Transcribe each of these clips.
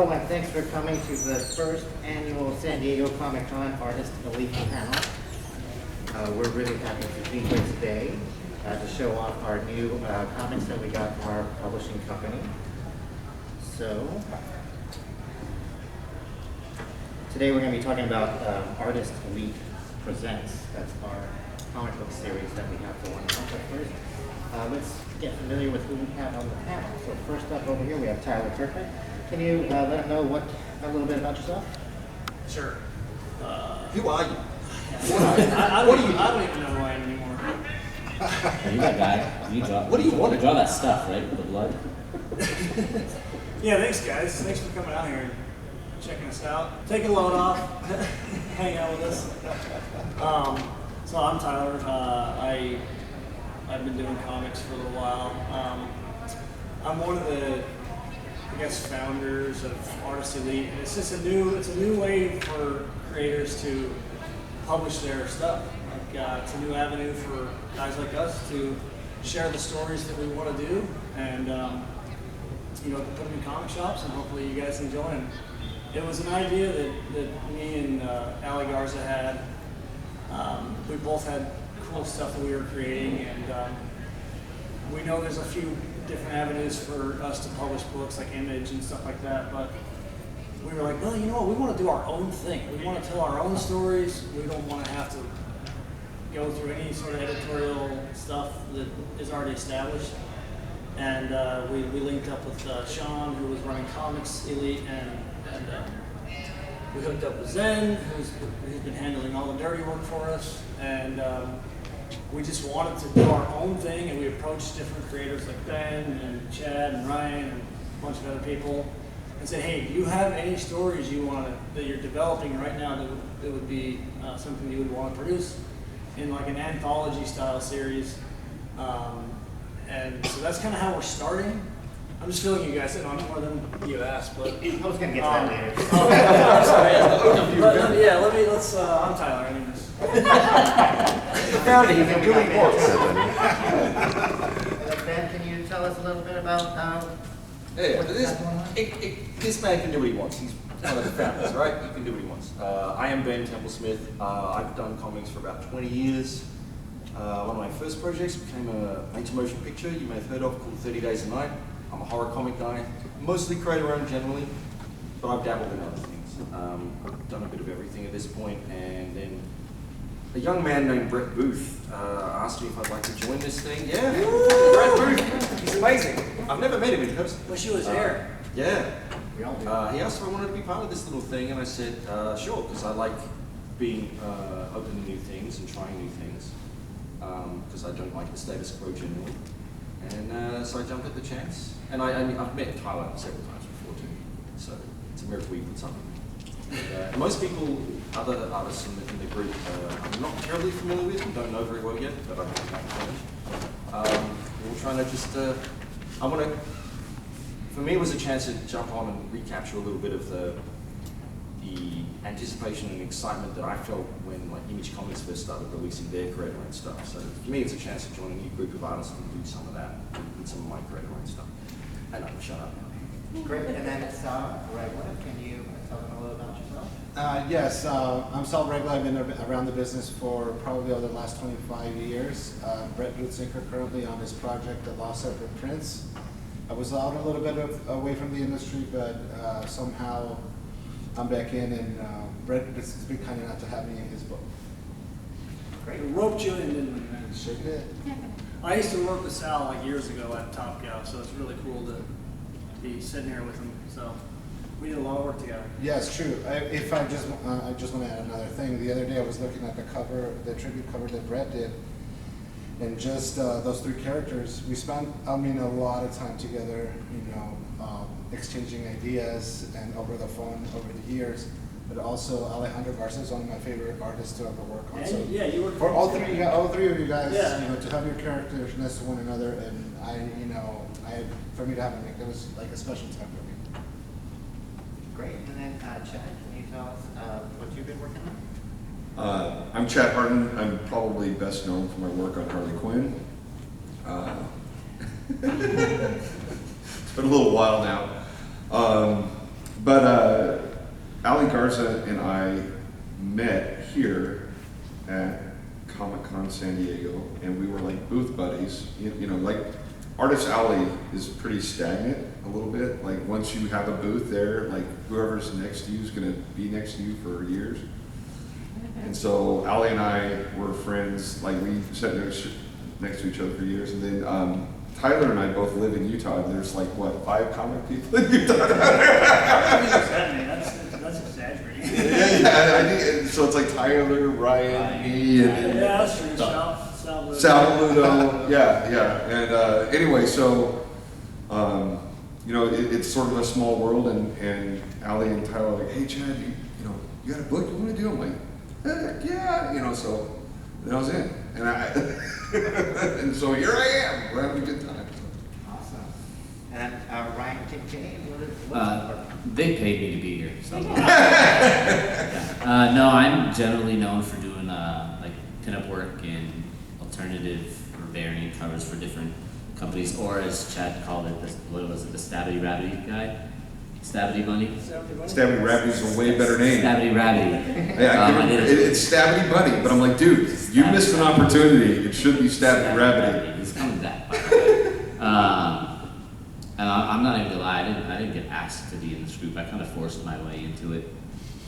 Hello, and thanks for coming to the first annual San Diego Comic-Con Artist Elite Panel. We're really happy to be here today to show off our new comics that we got from our publishing company. So, today we're going to be talking about Artist Elite Presents. That's our comic book series that we have for 1 month. But first, let's get familiar with who we have on the panel. So first up over here we have Tyler Kirkham. Can you let them know a little bit about yourself? Sure. Who are you? I don't even know who I am anymore. You that guy. You draw. What do you want to draw that stuff, right? With the blood. Yeah, thanks guys. Thanks for coming out here and checking us out. Take a load off. Hang out with us. So I'm Tyler. I've been doing comics for a little while. I'm one of the, I guess, founders of Artist Elite, and it's just a new way for creators to publish their stuff. Like, it's a new avenue for guys like us to share the stories that we want to do, and put them in comic shops, and hopefully you guys enjoy them. It was an idea that me and Ali Garza had. We both had cool stuff that we were creating, and we know there's a few different avenues for us to publish books like Image and stuff like that, but we were like, well, you know what, we want to do our own thing. We want to tell our own stories. We don't want to have to go through any sort of editorial stuff that is already established. And we linked up with Sean, who was running Comics Elite, and we hooked up with Zen, who's been handling all the dirty work for us, and we just wanted to do our own thing, and we approached different creators like Ben and Chad and Ryan and a bunch of other people and said, hey, do you have any stories that you're developing right now that would be something you would want to produce in like an anthology style series? And so that's kind of how we're starting. I'm just filling you guys in on more than you asked, but I was going to get to that later. I'm sorry. Let's. I'm Tyler. Anyways. You found it. You've been doing books. Ben, can you tell us a little bit about This man can do what he wants. He's one of the founders, right? He can do what he wants. I am Ben Templesmith. I've done comics for about 20 years. One of my first projects became a made-to-motion picture you may have heard of called 30 Days a Night. I'm a horror comic guy, mostly creator-owned generally, but I've dabbled in other things. I've done a bit of everything at this point, and then a young man named Brett Booth asked me if I'd like to join this thing. Yeah, Brett Booth, he's amazing. I've never met him in person. Wish he was here. Yeah. We all do. He asked if I wanted to be part of this little thing, and I said, sure, because I like being open to new things and trying new things, because I don't like the status quo generally. And so I jumped at the chance. And I've met Tyler several times before too, so it's a miracle we put something. And most people, other artists in the group, I'm not terribly familiar with and don't know very well yet, but I think I can. We're trying to just, for me it was a chance to jump on and recapture a little bit of the anticipation and excitement that I felt when like Image Comics first started releasing their creator-owned stuff. So for me, it's a chance to join a new group of artists and do some of that with some of my creator-owned stuff. And I'm shut up now. Great. And then Sal Regla, can you tell them a little about yourself? Yes, I'm Sal Regla. I've been around the business for probably over the last 25 years. Brett Bootsinker currently on his project, The Lost Separate Prince. I was out a little bit away from the industry, but somehow I'm back in, and Brett has been kind enough to have me in his book. Great. We roped you in, didn't we, man? Sure did. I used to work with Sal like years ago at Top Cow, so it's really cool to be sitting here with him. So we did a lot of work together. Yeah, it's true. I just want to add another thing. The other day I was looking at the cover, the tribute cover that Brett did, and just those three characters. We spent, a lot of time together, exchanging ideas and over the phone over the years. But also Alejandro Garza is one of my favorite artists to ever work on. And so yeah, you worked for all three of you guys, yeah. To have your characters next to one another, and for me to have a nick, it was like a special time for me. Great. And then Chad, can you tell us what you've been working on? I'm Chad Hardin. I'm probably best known for my work on Harley Quinn. It's been a little while now. But Ali Garza and I met here at Comic-Con San Diego, and we were like booth buddies. You know, like Artist Alley is pretty stagnant a little bit. Like once you have a booth there, like whoever's next to you is gonna be next to you for years. And so Ali and I were friends, like we sat next to each other for years. And then Tyler and I both live in Utah, and there's like, what, 5 comic people in Utah? That's exaggerating. Yeah, I think, so it's like Tyler, Ryan, me, and Yeah, that's true. Sal Ludo, yeah. And anyway, so, you know, it's sort of a small world, and Ali and Tyler are like, hey, Chad, you got a book you want to do? I'm like, heck yeah, you know, so then I was in. And and so here I am, we're having a good time. Awesome. And Ryan Kincaid, They paid me to be here. So. No, I'm generally known for doing like pinup work and alternative or variant covers for different companies, or as Chad called it, what was it, the Stabby Rabbity guy? Stabby Bunny? Stabby Rabbity is a way better name. Stabby Rabbity. Yeah, it's Stabby Bunny, but I'm like, dude, you missed an opportunity. It should be Stabby Rabbity. He's coming back, by the way. And I'm not even gonna lie, I didn't get asked to be in this group. I kind of forced my way into it.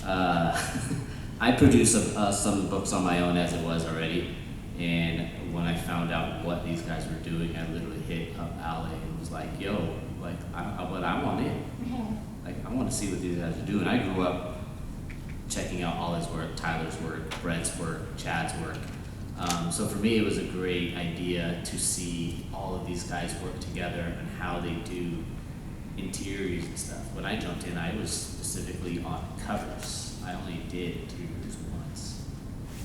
I produced some books on my own as it was already, and when I found out what these guys were doing, I literally hit up Ali and was like, yo, like, I want in. Like, I want to see what these guys are doing. I grew up checking out all his work, Tyler's work, Brett's work, Chad's work. So for me, it was a great idea to see all of these guys work together and how they do interiors and stuff. When I jumped in, I was specifically on covers. I only did interiors once.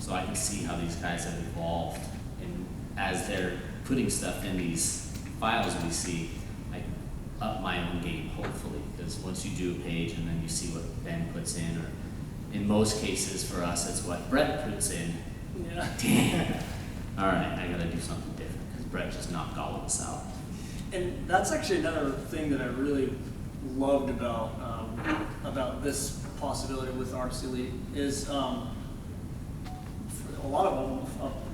So I can see how these guys have evolved. And as they're putting stuff in these files we see, I can up my own game, hopefully. Because once you do a page and then you see what Ben puts in, or in most cases for us, it's what Brett puts in. Yeah. Damn. All right, I gotta do something different because Brett just knocked all of us out. And that's actually another thing that I really loved about this possibility with Arts Elite is a lot of them,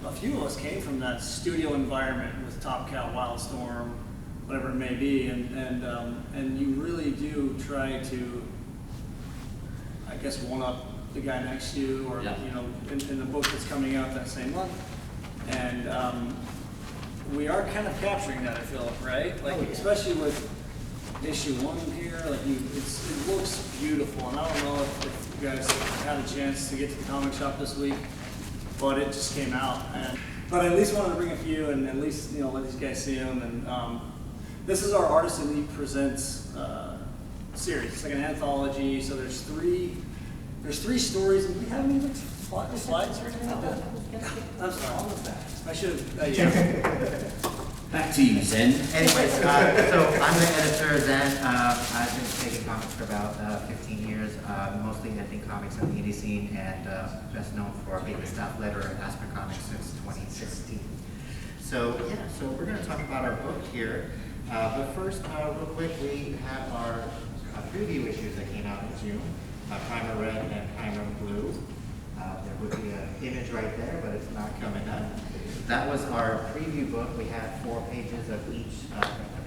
a few of us came from that studio environment with Top Cow, Wildstorm, whatever it may be, and you really do try to, I guess, one up the guy next to you, or Yeah. you know, in the book that's coming out that same month, and we are kind of capturing that, I feel, right? Like, especially with issue 1 here, like it looks beautiful, and I don't know if you guys had a chance to get to the comic shop this week, but it just came out, but I at least wanted to bring a few and at least, you know, let these guys see them. And this is our Artist Elite Presents series. It's like an anthology, so there's three stories, and we have any slides or anything like that? I'm sorry. I should have, yeah. Back to you, Zen. Anyways, so I'm the editor then. I've been making comics for about 15 years, mostly editing comics on the indie scene, and best known for being the staff letter at Aspen Comics since 2016. So yeah, so we're going to talk about our book here. But first, real quick, we have our preview issues that came out in June, Primer Red and Primer Blue. There would be an image right there, but it's not coming up. That was our preview book. We had 4 pages of each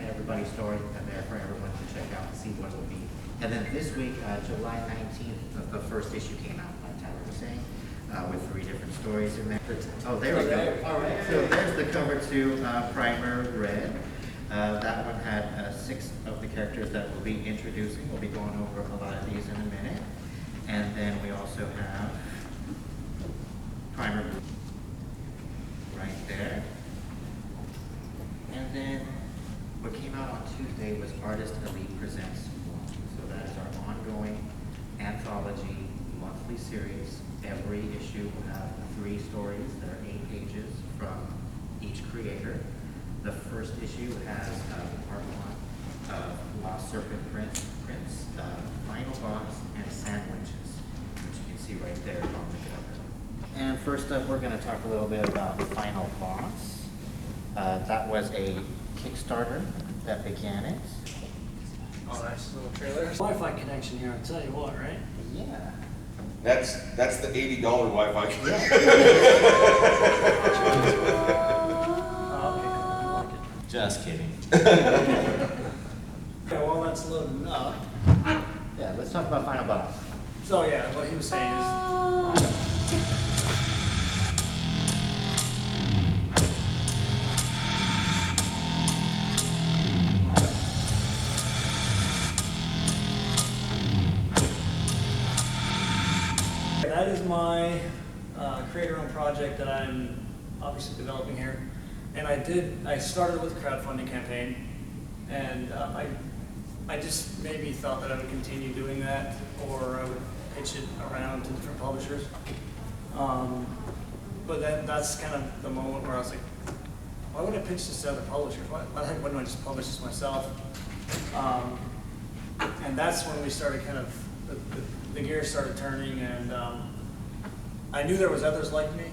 everybody's story and there for everyone to check out and see what it will be. And then this week, July 19th, the first issue came out, like Tyler was saying, with 3 different stories in there. Oh, there we go. All right. So there's the cover to Primer Red. That one had 6 of the characters that we'll be introducing. We'll be going over a lot of these in a minute. And then we also have Primer Blue right there. And then what came out on Tuesday was Artist Elite Presents 1. So that is our ongoing anthology monthly series. Every issue will have 3 stories that are 8 pages from each creator. The first issue has part 1 of Lost Serpent Prince, Final Boss, and Sandwiches, which you can see right there on the cover. And first up, we're going to talk a little bit about Final Boss. That was a Kickstarter that began it. Oh, nice little trailer. Wi-Fi connection here, I'll tell you what, right? Yeah. That's the $80 Wi-Fi. Oh, okay, cool. I like it. Just kidding. Okay, while that's loading up, Yeah, let's talk about Final Boss. so yeah, what he was saying is, that is my creator-owned project that I'm obviously developing here. And I started with a crowdfunding campaign, and I just maybe thought that I would continue doing that, or I would pitch it around to different publishers. But then that's kind of the moment where I was like, why would I pitch this to other publishers? Why the heck wouldn't I just publish this myself? And that's when we started kind of, the gears started turning, and I knew there was others like me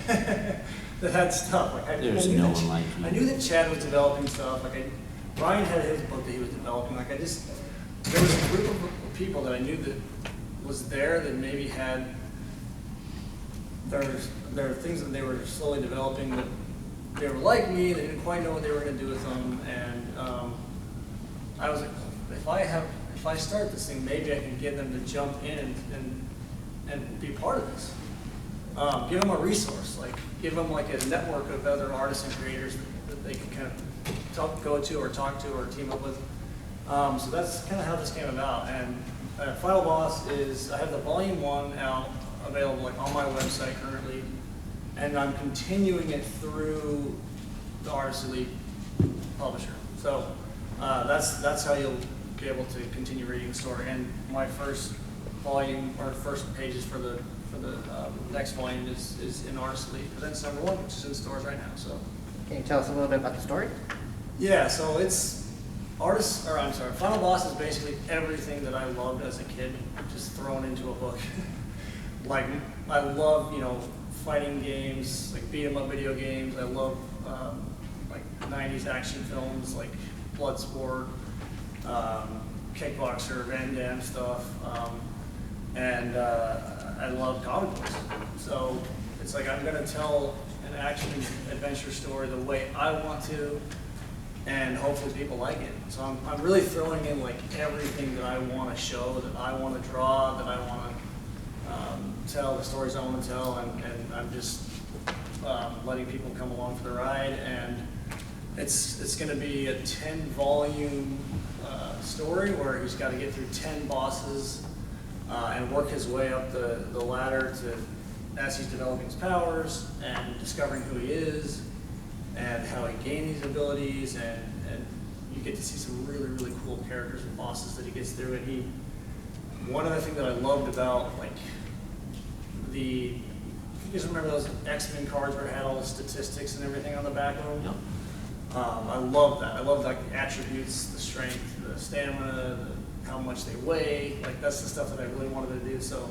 that had stuff. Like There's no one like you. I knew that Chad was developing stuff. Like Ryan had his book that he was developing. Like there was a group of people that I knew that was there that maybe had there are things that they were slowly developing that they were like me. They didn't quite know what they were going to do with them, and I was like, if I start this thing, maybe I can get them to jump in and be part of this. Give them a resource, like give them like a network of other artists and creators that they can kind of go to or talk to or team up with. So that's kind of how this came about. And Final Boss is, I have the volume 1 out available like on my website currently, and I'm continuing it through the Artist Elite publisher. So that's how you'll be able to continue reading the story. And my first volume or first pages for the next volume is in Artist Elite Presents #1, which is in stores right now. So Can you tell us a little bit about the story? yeah, so it's Final Boss is basically everything that I loved as a kid, just thrown into a book. Like I love, fighting games, like beat 'em up video games. I love like 90s action films like Bloodsport, Kickboxer, Van Damme stuff, and I love comic books. So it's like I'm gonna tell an action adventure story the way I want to, and hopefully people like it. So I'm really throwing in like everything that I want to show, that I want to draw, that I want to tell, the stories I want to tell, and I'm just letting people come along for the ride. And it's going to be a 10-volume story where he's got to get through 10 bosses and work his way up the ladder as he's developing his powers and discovering who he is and how he gained these abilities, and you get to see some really, really cool characters and bosses that he gets through. And one other thing that I loved about like you guys remember those X-Men cards where it had all the statistics and everything on the back of them? Yep. I love that. I love like the attributes, the strength, the stamina, how much they weigh. Like that's the stuff that I really wanted to do. So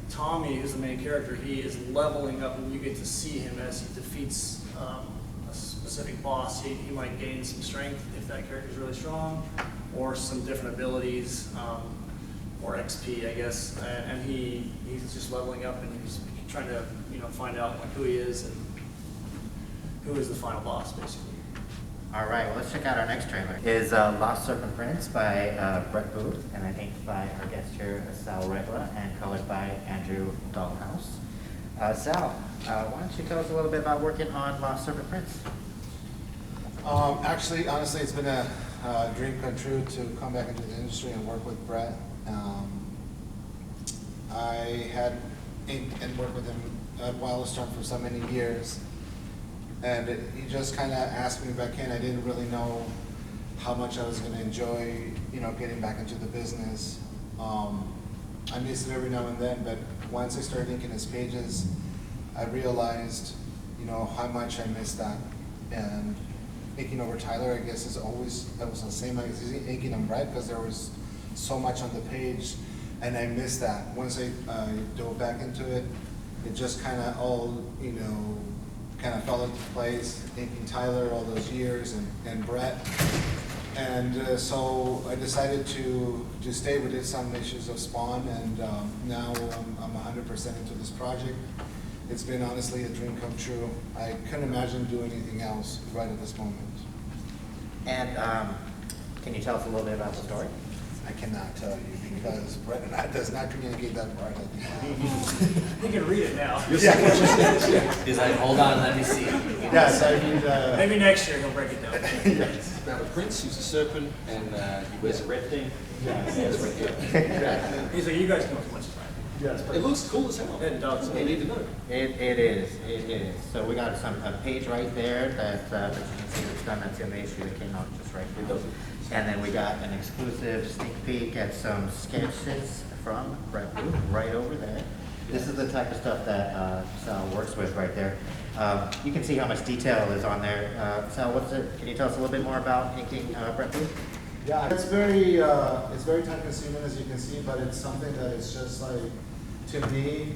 Tommy, who's the main character, he is leveling up, and you get to see him as he defeats a specific boss. He might gain some strength if that character is really strong, or some different abilities, or XP, I guess. And he's just leveling up, and he's trying to find out like who he is and who is the final boss, basically. All right, well, let's check out our next trailer. Is Lost Serpent Prince by Brett Booth, and I think by our guest here, Sal Regla, and colored by Andrew Dahlhaus. Sal, why don't you tell us a little bit about working on Lost Serpent Prince? Actually, honestly, it's been a dream come true to come back into the industry and work with Brett. I had inked and worked with him at Wildstorm for so many years, and he just kind of asked me back in. I didn't really know how much I was going to enjoy, getting back into the business. I miss it every now and then, but once I started inking his pages, I realized, how much I missed that. And inking over Tyler, I guess, it was the same as inking on Brett, because there was so much on the page, and I missed that. Once I dove back into it, it just kind of all, kind of fell into place. Inking Tyler all those years, and Brett, And so I decided to stay. We did some issues of Spawn, and now I'm 100% into this project. It's been honestly a dream come true. I couldn't imagine doing anything else right at this moment. And can you tell us a little bit about the story? I cannot tell you because Brett and I does not communicate that part. You can read it now. He's like, hold on, let me see. Yes, I need. Maybe next year he'll break it down. Yes. Now the prince, who's a serpent, and he wears a red thing. Yes. Yes, right. He's like, you guys know as much as I Yes. It looks cool as hell. It does. You need to know. It is. So we got a page right there that you can see that's done. That's in the issue that came out just right now. And then we got an exclusive sneak peek at some sketches from Brett Booth right over there. This is the type of stuff that Sal works with right there. You can see how much detail is on there. Sal, can you tell us a little bit more about inking Brett Booth? Yeah, it's very time consuming as you can see, but it's something that is just like, to me,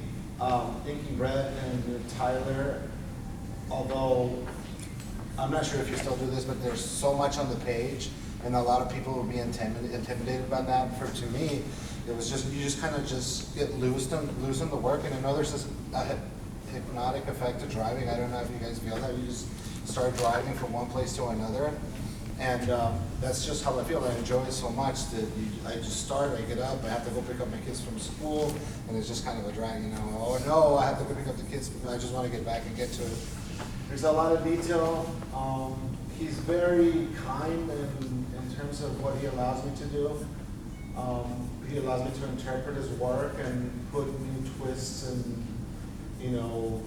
inking Brett and Tyler, although I'm not sure if you still do this, but there's so much on the page, and a lot of people will be intimidated by that. To me, it was just, you just kind of just get loose on the work, and I know there's this hypnotic effect of driving. I don't know if you guys feel that. You just start driving from one place to another. And that's just how I feel. I enjoy it so much that I just start, I get up, I have to go pick up my kids from school, and it's just kind of a drag, you know. Oh no, I have to go pick up the kids, I just want to get back and get to it. There's a lot of detail. He's very kind in terms of what he allows me to do. He allows me to interpret his work and put new twists and, you know,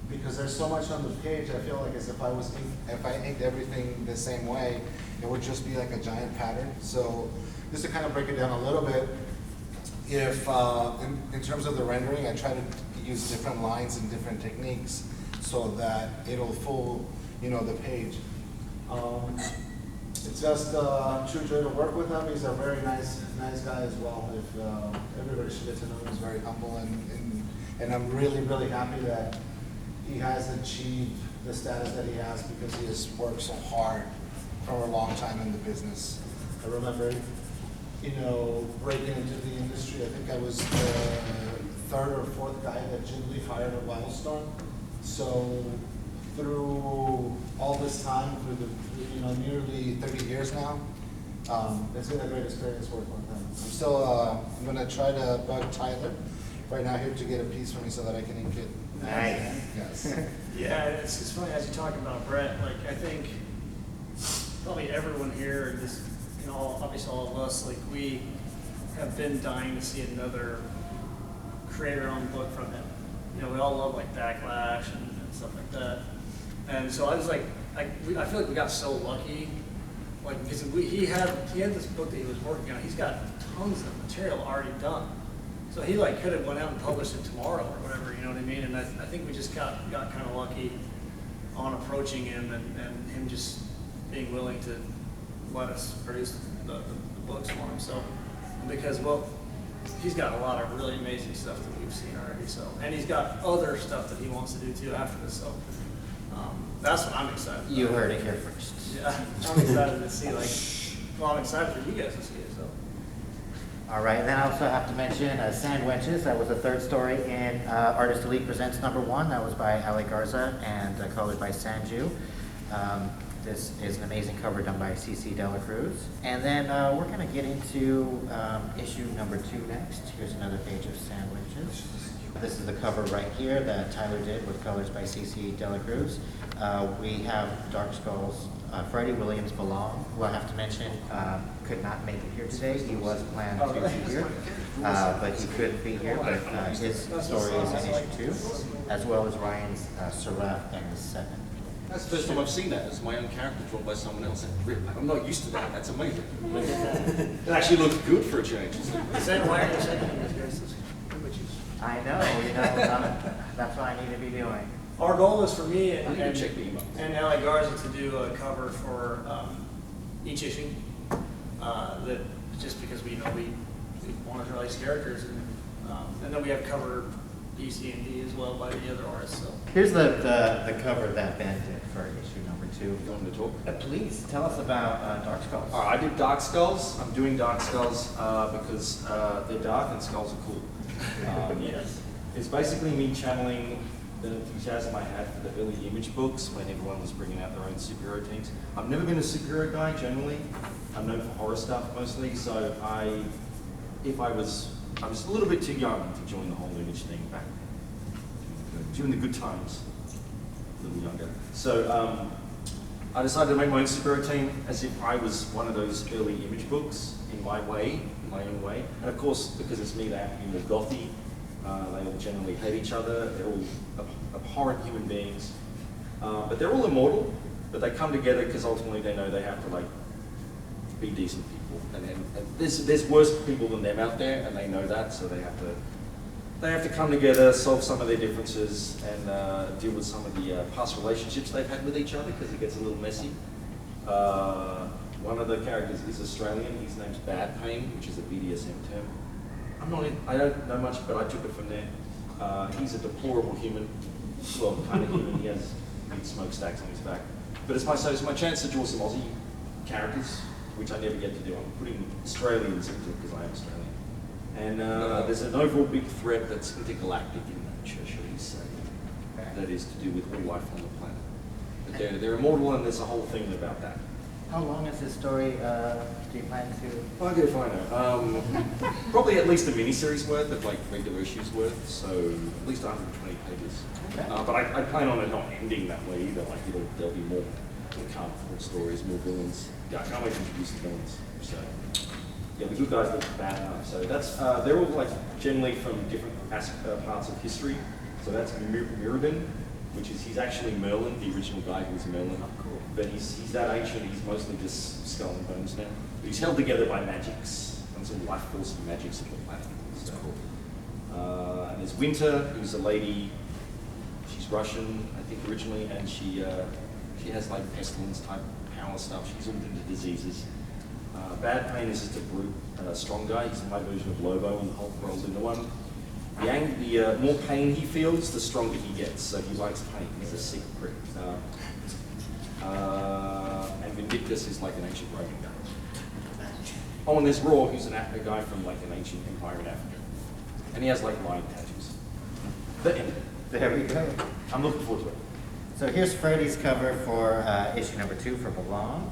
because there's so much on the page, I feel like as if I inked everything the same way, it would just be like a giant pattern. So just to kind of break it down a little bit, if in terms of the rendering, I try to use different lines and different techniques so that it'll fool, you know, the page. It's just a true joy to work with him. He's a very nice guy as well. If everybody should get to know him, he's very humble, and I'm really happy that he has achieved the status that he has because he has worked so hard for a long time in the business. I remember, you know, breaking into the industry. I think I was the third or fourth guy that Jim Lee hired at Wildstorm. So through all this time, through the nearly 30 years now, it's been a great experience working with him. I'm still I'm gonna try to bug Tyler right now here to get a piece for me so that I can ink it. Nice. Yes. Yeah, it's funny as you talk about Brett. Like I think probably everyone here, and just obviously all of us, like we have been dying to see another creator-owned book from him. You know, we all love like Backlash and stuff like that. And so I was like, I feel like we got so lucky, like because he had this book that he was working on. He's got tons of material already done. So he like could have went out and published it tomorrow or whatever, you know what I mean? And I think we just got kind of lucky on approaching him and him just being willing to let us produce the books for him. So because he's got a lot of really amazing stuff that we've seen already. So and he's got other stuff that he wants to do too after this. So that's what I'm excited about. You heard it here first. Yeah, I'm excited to see I'm excited for you guys to see it. So. All right, and then I also have to mention Sandwiches. That was the third story in Artist Elite Presents #1. That was by Ali Garza and colored by Sanju. This is an amazing cover done by C.C. Dela Cruz. And then we're going to get into issue #2 next. Here's another page of Sandwiches. This is the cover right here that Tyler did with colors by C.C. Dela Cruz. We have Dark Skulls. Freddie Williams Belong, who I have to mention, could not make it here today. He was planned to be here, but he couldn't be here. But his story is in issue 2, as well as Ryan's Seraph and the Seven. That's the first time I've seen that as my own character drawn by someone else. I'm not used to that. That's amazing. It actually looks good for a change. Why are you saying these guys? I know, that's what I need to be doing. Our goal is for me and check the email. Ali Garza to do a cover for each issue. That just because we want to release characters, and then we have cover H.C.M.P as well by the other artists. So. Here's the cover that Ben did for issue number 2. You want me to talk? Please, tell us about Dark Skulls. All right, I did Dark Skulls. I'm doing Dark Skulls because they're dark and skulls are cool. Yes. It's basically me channeling the enthusiasm I had for the early Image books when everyone was bringing out their own superhero teams. I've never been a superhero guy generally. I'm known for horror stuff mostly, so I was a little bit too young to join the whole Image thing back during the good times. A little younger. So I decided to make my own superhero team as if I was one of those early Image books in my way, in my own way. And of course, because it's me, they have to be more gothy. They all generally hate each other. They're all abhorrent human beings. But they're all immortal, but they come together because ultimately they know they have to be decent people. And there's worse people than them out there, and they know that, so they have to come together, solve some of their differences, and deal with some of the past relationships they've had with each other, because it gets a little messy. One of the characters is Australian. His name's Bad Pain, which is a BDSM term. I don't know much, but I took it from there. He's a deplorable human. Well, kind of human. He has big smokestacks on his back. But it's my chance to draw some Aussie characters, which I never get to do. I'm putting Australians into it because I am Australian. And there's an overall big threat that's intergalactic in nature, shall we say, that is to do with all life on the planet. But they're immortal, and there's a whole thing about that. How long is this story? Do you plan to? I'll go find out. Probably at least a mini-series worth of regular issues worth, so at least 120 pages. Okay. But I plan on it not ending that way either. There'll be more more stories, more villains. Yeah, I can't wait to introduce the villains. So yeah, the good guys look bad enough. So that's they're all generally from different parts of history. So that's Mirrodin, which is he's actually Merlin, the original guy who was Merlin. Oh, cool. But he's that ancient, he's mostly just skull and bones now. But he's held together by magics, and some life force and magics of the planet. So, cool. And there's Winter, who's a lady, she's Russian, I think originally, and she has pestilence type power stuff. She's all into diseases. Bad Pain is just a brute, strong guy. He's my version of Lobo, and the Hulk rolls into one. The more pain he feels, the stronger he gets. So he likes pain. He's a sick prick. And Vindictus is like an ancient Roman guy. Oh, and there's Raw, who's a guy from an ancient empire in Africa. And he has lion tattoos. The end. There we go. I'm looking forward to it. So here's Freddie's cover for issue number 2 for Belong.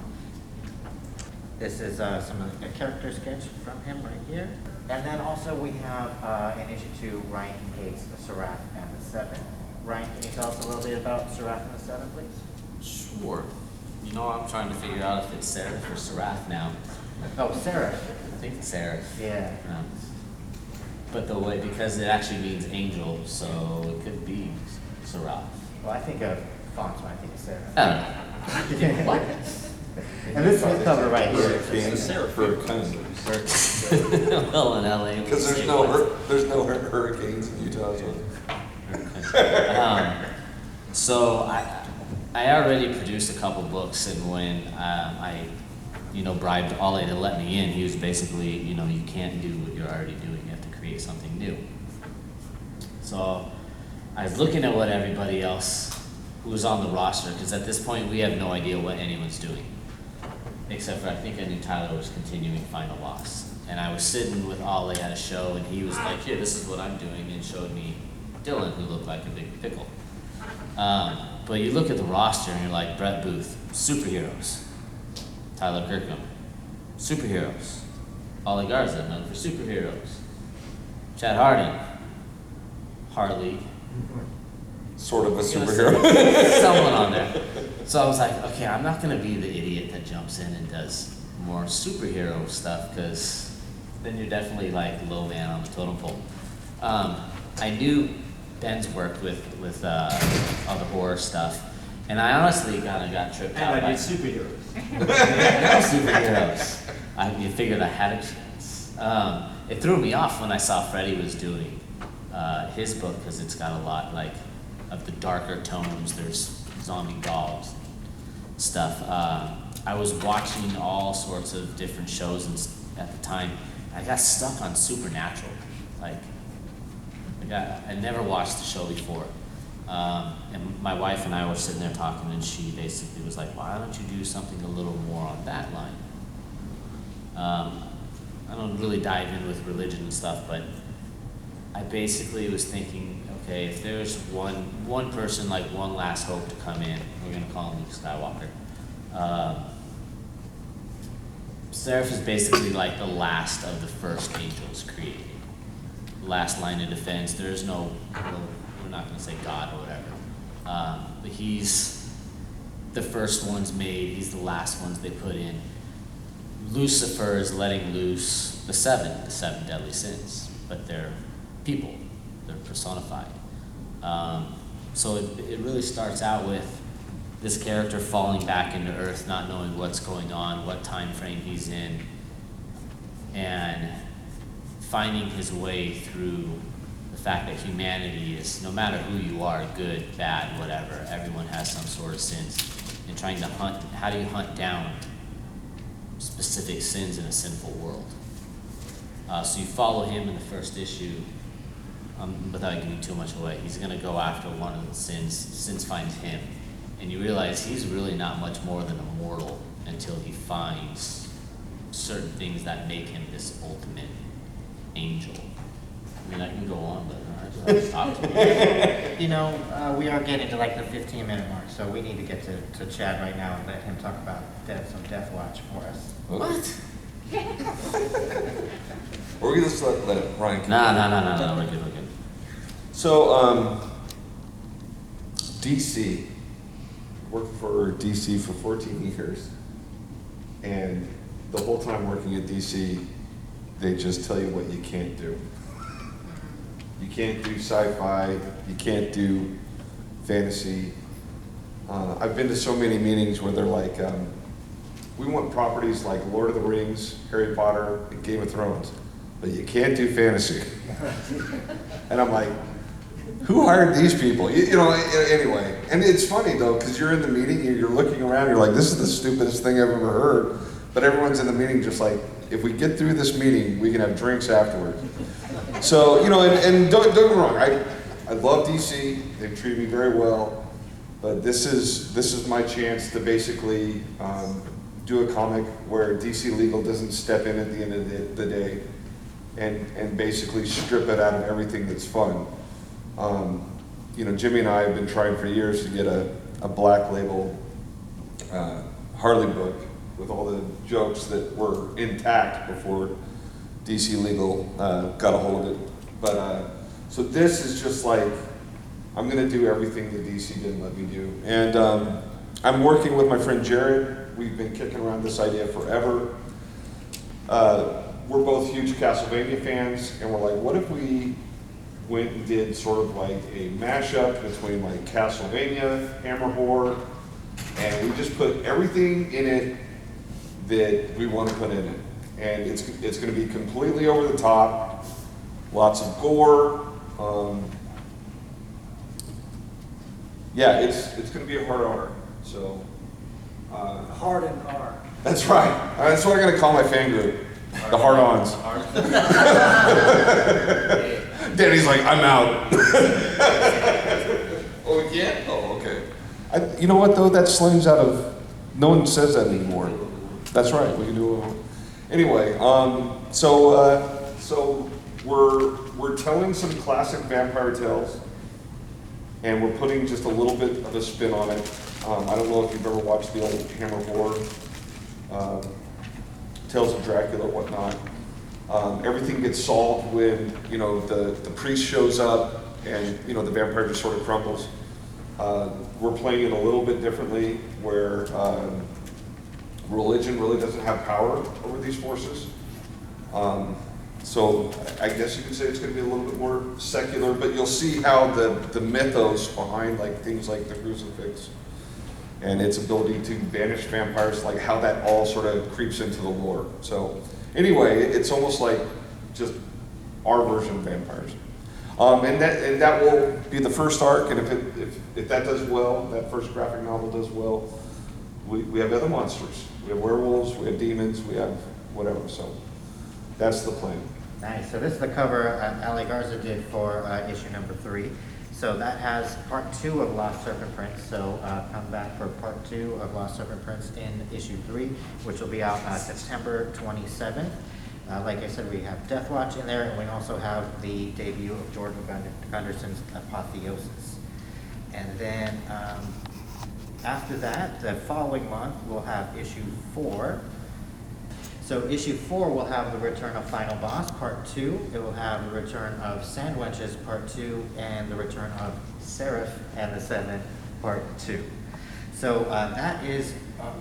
This is some of the character sketch from him right here. And then also we have in issue 2, Ryan Kincaid's Seraph and the Seven. Ryan, can you tell us a little bit about Seraph and the Seven, please? Sure. I'm trying to figure out if it's Seraph or Seraph now. Oh, Seraph. I think it's Seraph. Yeah. But because it actually means angel, so it could be Seraph. Well, I think of fonts when I think of Seraph. I don't know. What? And this is the cover right here. It's Sarah for Well, in LA. Because there's no hurricanes in Utah. So I already produced a couple books, and when I bribed Ollie to let me in, he was basically, you can't do what you're already doing. You have to create something new. So I was looking at what everybody else who was on the roster, because at this point we have no idea what anyone's doing. Except for I think I knew Tyler was continuing Final Loss. And I was sitting with Ollie at a show, and he was like, here, this is what I'm doing, and showed me Dylan, who looked like a big pickle. But you look at the roster, and you're like, Brett Booth, superheroes. Tyler Kirkham, superheroes. Ollie Garza, known for superheroes. Chad Hardin, Harley. Sort of a superhero. Someone on there. So I was like, okay, I'm not going to be the idiot that jumps in and does more superhero stuff, because then you're definitely low man on the totem pole. I knew Ben's worked with all the horror stuff, and I honestly kind of got tripped out. And I did superheroes. Superheroes. You figured I had a chance. It threw me off when I saw Freddie was doing his book, because it's got a lot of the darker tones. There's zombie dogs stuff. I was watching all sorts of different shows at the time. I got stuck on Supernatural. I never watched the show before. And my wife and I were sitting there talking, and she basically was like, why don't you do something a little more on that line? I don't really dive in with religion and stuff, but I basically was thinking, okay, if there's one person, like one last hope to come in, we're gonna call him Luke Skywalker. Seraph is basically like the last of the first angels created. Last line of defense. There's no, well, we're not gonna say God or whatever, but he's the first ones made. He's the last ones they put in. Lucifer is letting loose the seven deadly sins, but they're people, they're personified. So it really starts out with this character falling back into Earth, not knowing what's going on, what time frame he's in, and finding his way through the fact that humanity is, no matter who you are, good, bad, whatever, everyone has some sort of sins, and trying to hunt, how do you hunt down specific sins in a sinful world? So you follow him in the first issue, without giving too much away. He's gonna go after one of the sins finds him, and you realize he's really not much more than a mortal until he finds certain things that make him this ultimate angel. I mean, I can go on, but I'll stop to You know, we are getting to like the 15-minute mark, so we need to get to Chad right now and let him talk about some Death Watch for us. What? Or we can just let Ryan. No, we're good. So, DC, worked for DC for 14 years, and the whole time working at DC, they just tell you what you can't do. You can't do sci-fi, you can't do fantasy. I've been to so many meetings where they're like, we want properties like Lord of the Rings, Harry Potter, and Game of Thrones, but you can't do fantasy. And I'm like, who hired these people? You know, anyway. And it's funny though, because you're in the meeting, you're looking around, you're like, this is the stupidest thing I've ever heard. But everyone's in the meeting just like, if we get through this meeting, we can have drinks afterwards. So, you know, and don't get me wrong, I love DC, they've treated me very well, but this is my chance to basically do a comic where DC Legal doesn't step in at the end of the day and basically strip it out of everything that's fun. You know, Jimmy and I have been trying for years to get a black label Harley book with all the jokes that were intact before DC Legal got a hold of it. But so this is just like, I'm gonna do everything that DC didn't let me do. And I'm working with my friend Jared. We've been kicking around this idea forever. We're both huge Castlevania fans, and we're like, what if we went and did sort of like a mashup between like Castlevania, Hammer Horror, and we just put everything in it that we want to put in it. And it's going to be completely over the top, lots of gore. Yeah, it's going to be a hard R. So Hard and R. that's right. That's what I'm going to call my fan group, the hard-ons. Danny's like, I'm out. Oh, yeah? Oh, okay. You know what, though? That slings out of, no one says that anymore. That's right, we can do it. Anyway, so we're telling some classic vampire tales, and we're putting just a little bit of a spin on it. I don't know if you've ever watched the old Hammer Horror, Tales of Dracula, whatnot. Everything gets solved when, you know, the priest shows up and, you know, the vampire just sort of crumbles. We're playing it a little bit differently where religion really doesn't have power over these forces. So I guess you could say it's going to be a little bit more secular, but you'll see how the mythos behind like things like the crucifix and its ability to banish vampires, like how that all sort of creeps into the lore. So anyway, it's almost like just our version of vampires. And that will be the first arc, and if that does well, that first graphic novel does well, we have other monsters. We have werewolves, we have demons, we have whatever, so that's the plan. Nice. So this is the cover Ali Garza did for issue number 3. So that has part 2 of Lost Serpent Prince. So come back for part 2 of Lost Serpent Prince in issue 3, which will be out September 27th. Like I said, we have Death Watch in there, and we also have the debut of Jordan Gunderson's Apotheosis. And then after that, the following month, we'll have issue 4. So issue 4 will have the return of Final Boss, part 2. It will have the return of Sandwenches, part 2, and the return of Seraph and the Seven, part 2. So that is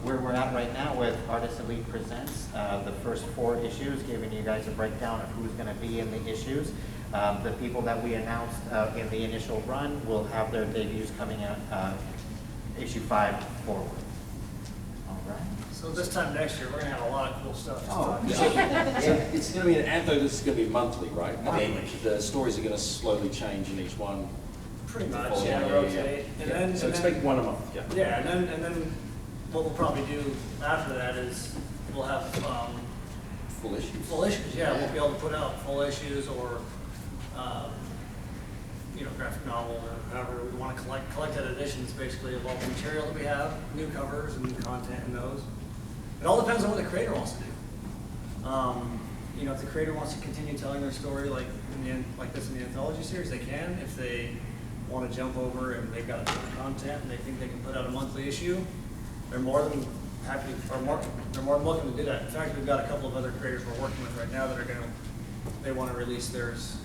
where we're at right now with Artist Elite Presents. The first 4 issues, giving you guys a breakdown of who's going to be in the issues. The people that we announced in the initial run will have their debuts coming out issue 5 forward. All right. So this time next year, we're gonna have a lot of cool stuff to talk about. It's going to be an antho. This is going to be monthly, right? And then the stories are going to slowly change in each one. Pretty to much, follow. yeah, rotate. And Yeah. then, So expect one a month. Yeah. yeah, and then what we'll probably do after that is we'll have Full issues. full issues. Yeah, we'll be able to put out full issues or graphic novel or however we want to collected editions basically of all the material that we have, new covers and new content in those. It all depends on what the creator wants to do. If the creator wants to continue telling their story like this in the anthology series, they can. If they want to jump over and they've got a ton of content and they think they can put out a monthly issue, they're more than happy, or they're more than welcome to do that. In fact, we've got a couple of other creators we're working with right now that are they want to release theirs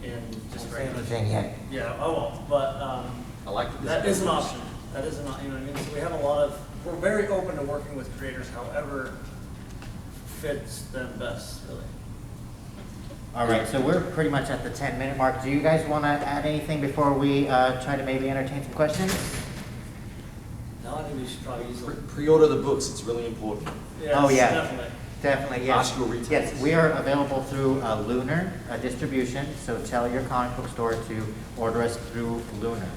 in just regular. Anything yet? Yeah, but I like that. that is an option. That is an option. You know what I mean? So we have we're very open to working with creators, however fits them best, really. All right, so we're pretty much at the 10-minute mark. Do you guys want to add anything before we try to maybe entertain some questions? No, I think we should probably use them. Pre-order the books. It's really important. Yes, Oh, yeah. Definitely. Definitely, yes. Ask your retailers. Yes, we are available through Lunar distribution, so tell your comic book store to order us through Lunar.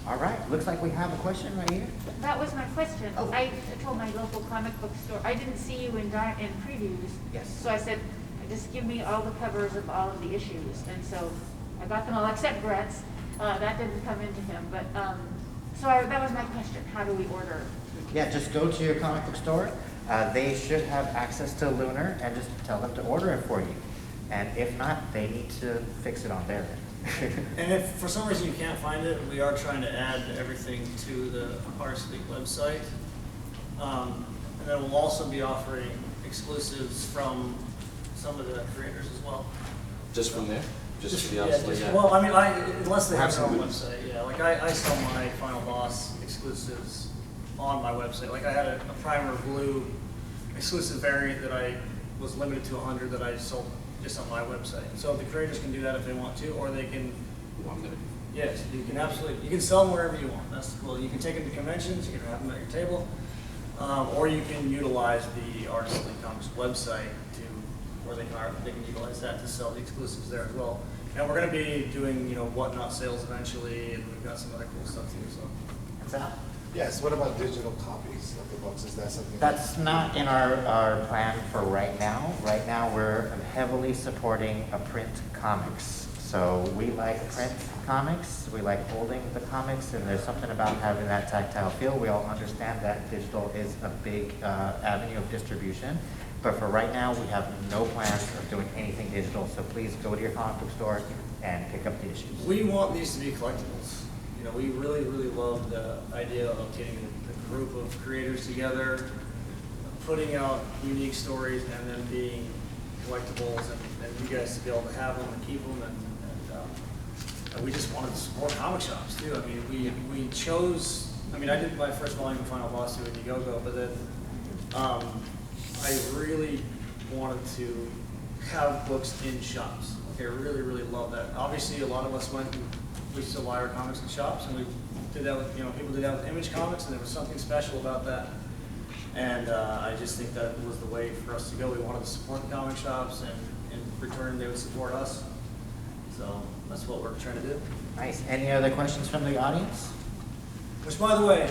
All right, looks like we have a question right here. That was my question. Oh. I told my local comic book store, I didn't see you in previews. Yes. So I said, just give me all the covers of all of the issues. And so I got them all except Brett's. That didn't come into him. But that was my question. How do we order? Yeah, just go to your comic book store. They should have access to Lunar and just tell them to order it for you. And if not, they need to fix it on their end. And if for some reason you can't find it, we are trying to add everything to the Artist Elite website. And then we'll also be offering exclusives from some of the creators as well. Just from there? Just for the yeah, outside, yeah. Well, I mean, unless they have their own Absolutely. website, yeah. Like I sell my Final Boss exclusives on my website. Like I had a primer blue exclusive variant that I was limited to 100 that I sold just on my website. So the creators can do that if they want to, or they can. Ooh, I'm gonna. Yes, you can absolutely. You can sell them wherever you want. That's cool. You can take them to conventions. You can have them at your table, or you can utilize the Artist Elite Comics website where they can utilize that to sell the exclusives there as well. And we're going to be doing whatnot sales eventually, and we've got some other cool stuff too. So What's that? Yes, what about digital copies of the books? Is that something? That's not in our plan for right now. Right now, we're heavily supporting print comics. So we like print comics, we like holding the comics, and there's something about having that tactile feel. We all understand that digital is a big avenue of distribution. But for right now, we have no plans of doing anything digital. So please go to your comic book store and pick up the issues. we want these to be collectibles. We really, really love the idea of getting a group of creators together, putting out unique stories, and then being collectibles, and you guys to be able to have them and keep them. And we just wanted to support comic shops too. I mean, we chose. I mean, I did my first volume of Final Boss 2 at Indiegogo, but then I really wanted to have books in shops. Okay, I really, really love that. Obviously, a lot of us we still buy our comics in shops, and we did that with, people did that with Image Comics, and there was something special about that. And I just think that was the way for us to go. We wanted to support the comic shops, and in return, they would support us. So that's what we're trying to do. Nice. Any other questions from the audience? Which, by the way,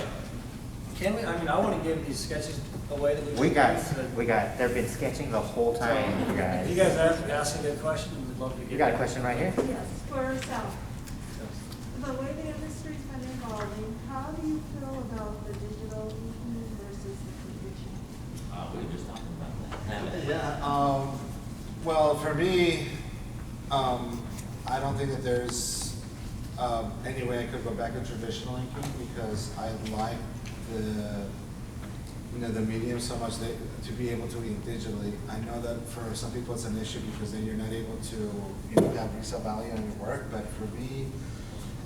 Can we, I mean, I want to give these sketches away that we've. they've been sketching the whole time, you guys. If you guys are asking good questions, we'd love to get. You got a question right here? Yes, for Sal. The way the industry's been evolving, how do you feel about the digital inking versus the traditional? We were just talking about that. Yeah, well, for me, I don't think that there's any way I could go back to traditional inking because I like the medium so much that to be able to ink digitally. I know that for some people it's an issue because then you're not able to have resale value on your work, but for me,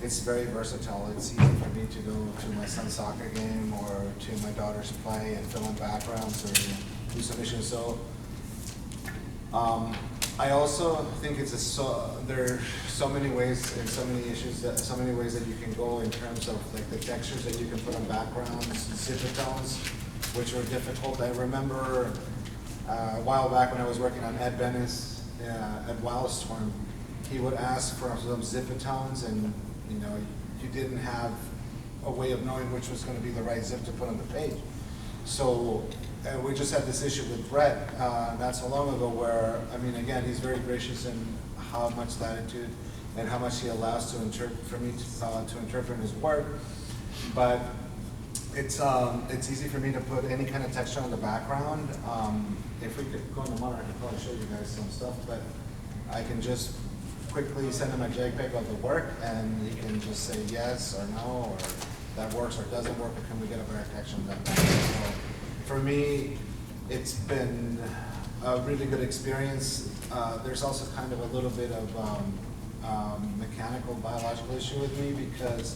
it's very versatile. It's easy for me to go to my son's soccer game or to my daughter's play and fill in backgrounds or do some issues. So I also think there's so many ways and so many issues so many ways that you can go in terms of like the textures that you can put on backgrounds, zipper tones, which were difficult. I remember a while back when I was working on Ed Bennis at Wildstorm, he would ask for some zipper tones, and you didn't have a way of knowing which was going to be the right zip to put on the page. So we just had this issue with Brett not so long ago where, I mean, again, he's very gracious in how much latitude and how much he allows to interpret for me to interpret his work. But it's easy for me to put any kind of texture on the background. If we could go on the monitor, I could probably show you guys some stuff, but I can just quickly send him a JPEG of the work and he can just say yes or no, or that works or doesn't work, or can we get a better texture on that background. So for me, it's been a really good experience. There's also kind of a little bit of mechanical, biological issue with me because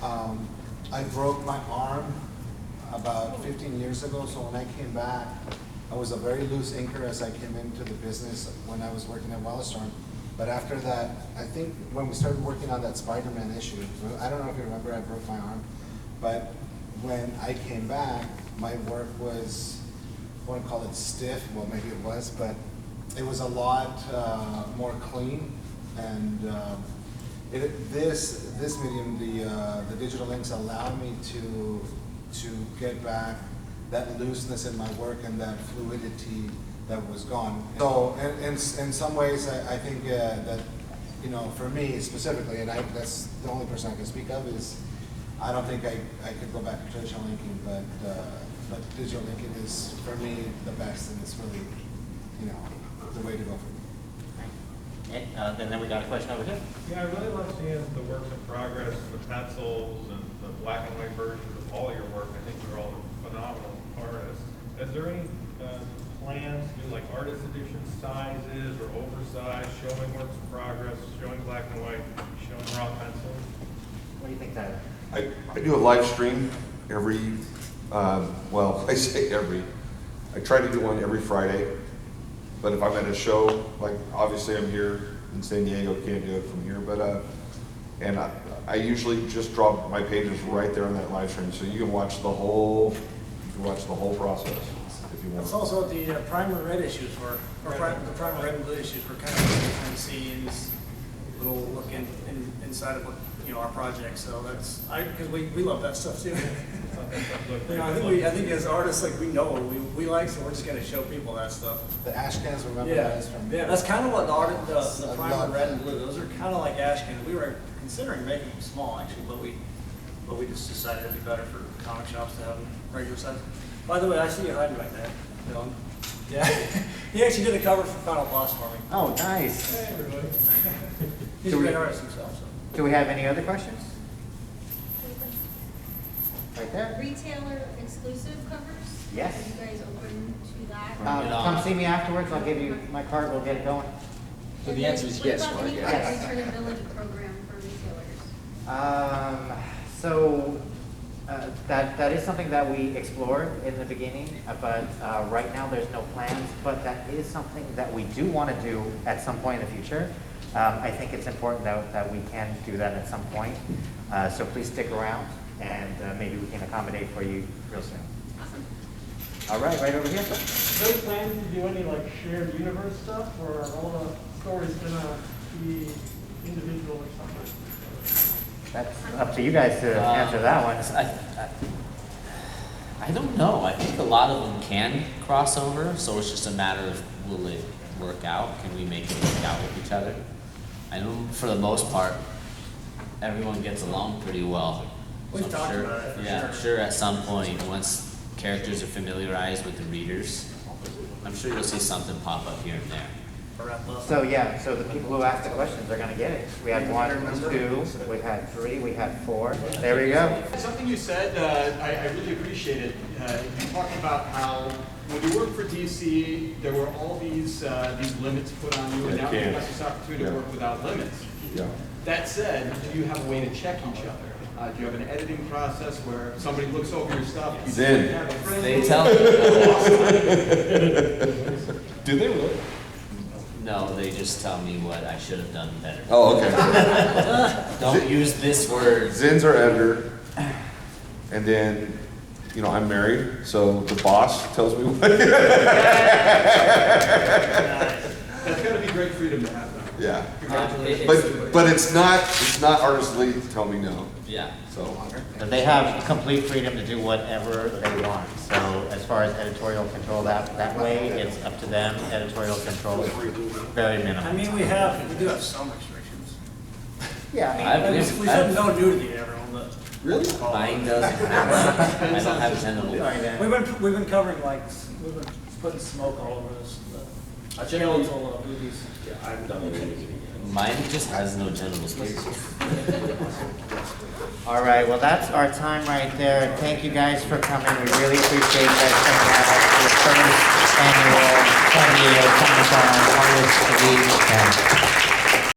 I broke my arm about 15 years ago, so when I came back, I was a very loose inker as I came into the business when I was working at Wildstorm. But after that, I think when we started working on that Spider-Man issue, I don't know if you remember, I broke my arm, but when I came back, my work was, I want to call it stiff, well maybe it was, but it was a lot more clean. And this medium, the digital inks allow me to get back that looseness in my work and that fluidity that was gone. So in some ways, I think that, for me specifically, and that's the only person I can speak of, is I don't think I could go back to traditional inking, but digital inking is, for me, the best, and it's really, the way to go for me. And then we got a question over here. Yeah, I really love seeing the works in progress, the pencils and the black and white versions of all your work. I think you're all phenomenal artists. Is there any plans to do like artist edition sizes or oversized, showing works in progress, showing black and white, showing raw pencils? What do you think, Tyler? I do a live stream every, I say every, I try to do one every Friday, but if I'm at a show, like obviously I'm here in San Diego, can't do it from here, but and I usually just drop my pages right there on that live stream, so you can watch the whole process if you want. That's also what the primer red issues were, or the primer red and blue issues were kind of behind the scenes, little look inside of what, our project. So that's, because we love that stuff too. I think as artists, like we know what we like, so we're just gonna show people that stuff. The ash cans, remember that is from? Yeah, that's kind of what the primer red and blue, those are kind of like ash cans. We were considering making them small actually, but we just decided it'd be better for comic shops to have them regular size. By the way, I see you hiding right there, Dylan. Yeah, he actually did a cover for Final Boss for me. Oh, nice. Hey, everybody. He's a great artist himself. So. Do we have any other questions? Right there? Retailer exclusive covers? Yes. Are you guys open to that? Come see me afterwards. I'll give you my card. We'll get it going. So the answer is yes, right? What about any kind of returnability program for retailers? So that is something that we explored in the beginning, but right now there's no plans. But that is something that we do want to do at some point in the future. I think it's important that we can do that at some point. So please stick around, and maybe we can accommodate for you real soon. Awesome. All right, right over here. Are there plans to do any like shared universe stuff, or are all the stories gonna be individual or something? That's up to you guys to answer that one. I don't know. I think a lot of them can cross over, so it's just a matter of will it work out? Can we make it work out with each other? I know for the most part, everyone gets along pretty well. We've I'm talked sure, about it, for yeah, sure. I'm sure at some point, once characters are familiarized with the readers, I'm sure you'll see something pop up here and there. So yeah, so the people who asked the questions are gonna get it. We had 1, 2, we had 3, we had 4. There we go. Something you said, I really appreciated. You talked about how when you worked for DC, there were all these limits put on you, and now you have this opportunity to work without limits. Yeah. That said, do you have a way to check each other? Do you have an editing process where somebody looks over your stuff? You Zen. have a friend They look tell over me. it? Do they really? No, they just tell me what I should have done better. Oh, okay. Don't use this word. Zen's our editor, and then, you know, I'm married, so the boss tells me what. That's got to be great freedom to have, though. Yeah. Congratulations. But it's not Artist Elite tell me no. Yeah. So. But they have complete freedom to do whatever they want. So as far as editorial control that way, it's up to them. Editorial control is very minimal. I mean, we do have some restrictions. Yeah, I mean, We said no nudity to everyone, but. Really? Mine doesn't have, I don't have genitals. We've been covering we've been putting smoke all over this. Genital movies. Yeah, I haven't done anything. Mine just has no genitals. all right, well, that's our time right there. Thank you guys for coming. We really appreciate you guys coming out to the first annual San Diego Comic-Con Artist Week.